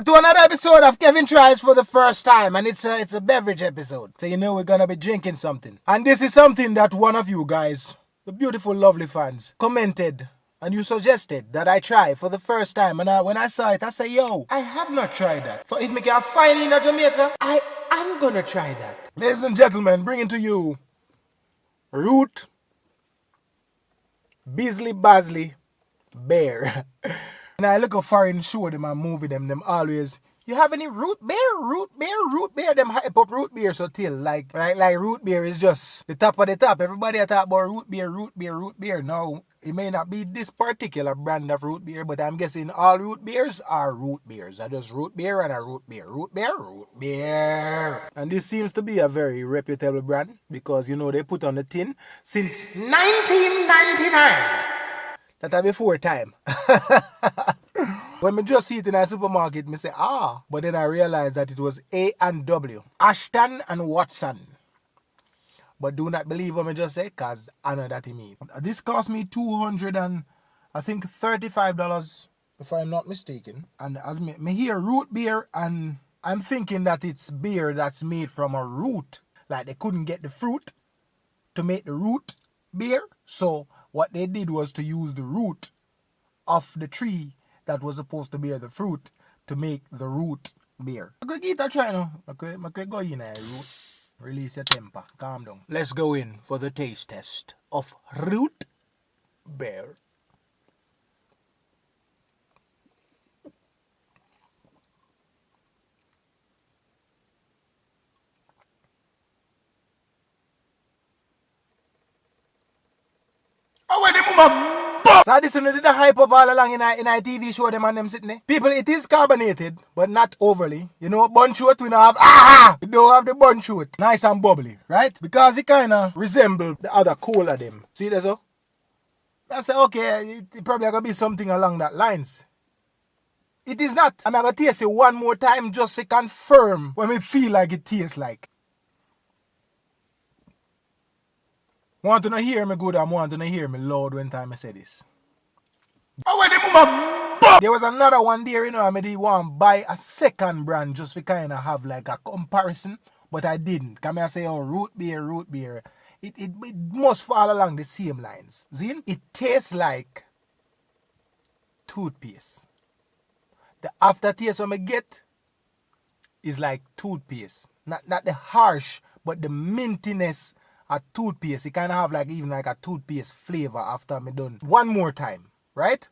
back to another episode of Kevin Tries for the first time, and it's a beverage episode. So you know we're gonna be drinking something. And this is something that one of you guys, the beautiful, lovely fans, commented and you suggested that I try for the first time. And when I saw it, I said, yo, I have not tried that. So if me can find it in Jamaica, I am gonna try that. Ladies and gentlemen, bringing to you Root Beasley Basley Bear. And I look a foreign show them and movie them always, you have any root beer? Root beer, root beer. Them hype up root beer so till like root beer is just the top of the top. Everybody talk about root beer, root beer, root beer. No, it may not be this particular brand of root beer, but I'm guessing all root beers are root beers. I just root beer and a root beer. Root beer, root beer. And this seems to be a very reputable brand because you know they put on the tin since 1999. That'll be 4 time. When I just see it in a supermarket, I say, but then I realized that it was A&W. Ashton and Watson. But do not believe what I just say, because I know that it means. This cost me $235, if I'm not mistaken. And as me hear root beer, and I'm thinking that it's beer that's made from a root. Like they couldn't get the fruit to make the root beer. So what they did was to use the root of the tree that was supposed to bear the fruit to make the root beer. I could get a try now. I could go in a root. Release your temper. Calm down. Let's go in for the taste test of root beer. Oh, wait, the mama. So this one did the hype up all along in a TV show them and them sitting there. People, it is carbonated, but not overly. You know, bun shoot we don't have, we don't have the bun shoot. Nice and bubbly, right? Because it kind of resembles the other cola them. See that so? I say, okay, it probably going to be something along that lines. It is not. I'm going to taste it one more time just to confirm what me feel like it tastes like. Want to not hear me good and want to not hear me loud when time I say this. Oh, wait, the mama. There was another one there, you know, I did want to buy a second brand just to kind of have like a comparison, but I didn't. Come here say, oh, root beer. It must fall along the same lines. See? It tastes like toothpaste. The aftertaste when I get is like toothpaste. Not the harsh, but the mintiness of toothpaste. It kind of have like even like a toothpaste flavor after I'm done. One more time, right?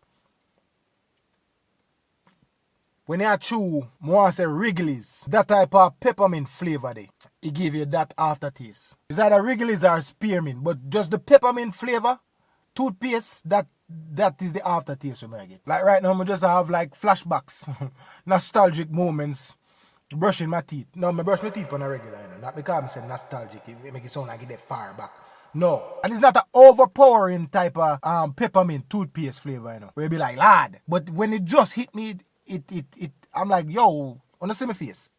When you chew, I want to say Wrigley's, that type of peppermint flavor there, it give you that aftertaste. It's either Wrigley's or spearmint, but just the peppermint flavor, toothpaste, that is the aftertaste you may get. Like right now, I just have like flashbacks, nostalgic moments, brushing my teeth. No, I brush my teeth on a regular, you know, not because I'm saying nostalgic, it make it sound like it's far back. No, and it's not an overpowering type of peppermint toothpaste flavor, you know, where you be like, lad. But when it just hit me, I'm like, yo, wanna see my face?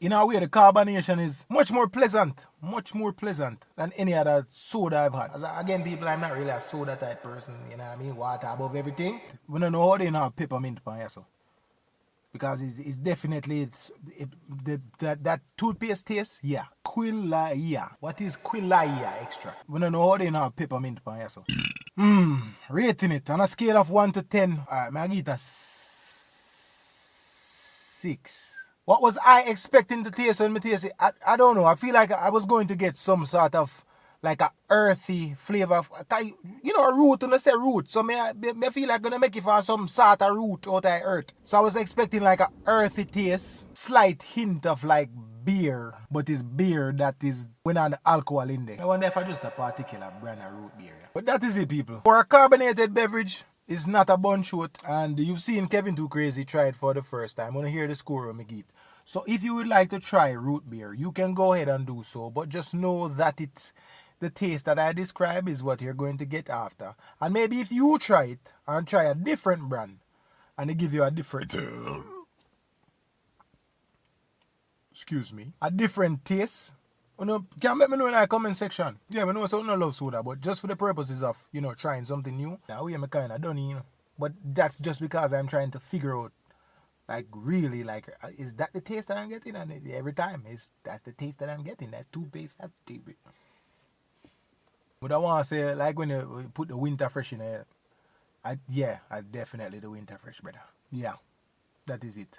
In a way, the carbonation is much more pleasant than any other soda I've had. As again, people, I'm not really a soda type person, you know what I mean? Water above everything. We don't know how they have peppermint pan here, so. Because it's definitely, that toothpaste taste, yeah. Quillaya. What is Quillaya extract? We don't know how they have peppermint pan here, so. Rating it on a scale of 1 to 10. Alright, I give it a 6. What was I expecting to taste when I taste it? I don't know. I feel like I was going to get some sort of like a earthy flavor. You know, root, when I say root. So I feel like I'm going to make it for some sort of root out of earth. So I was expecting like a earthy taste. Slight hint of like beer. But it's beer that is when on alcohol in there. I wonder if I just a particular brand of root beer. But that is it, people. For a carbonated beverage, it's not a bun shoot. And you've seen Kevin Too Crazy try it for the first time. I want to hear the score of me get. So if you would like to try root beer, you can go ahead and do so. But just know that it's the taste that I describe is what you're going to get after. And maybe if you try it and try a different brand and they give you a different a different taste, you know, can let me know in the comment section. Yeah, we know so I don't love soda, but just for the purposes of, you know, trying something new. Now we am kind of done, you know. But that's just because I'm trying to figure out, like, really, like, is that the taste that I'm getting? And every time, that's the taste that I'm getting. That toothpaste, that taste. But I want to say, like, when you put the winter fresh in there, I definitely the winter fresh, brother. Yeah, that is it.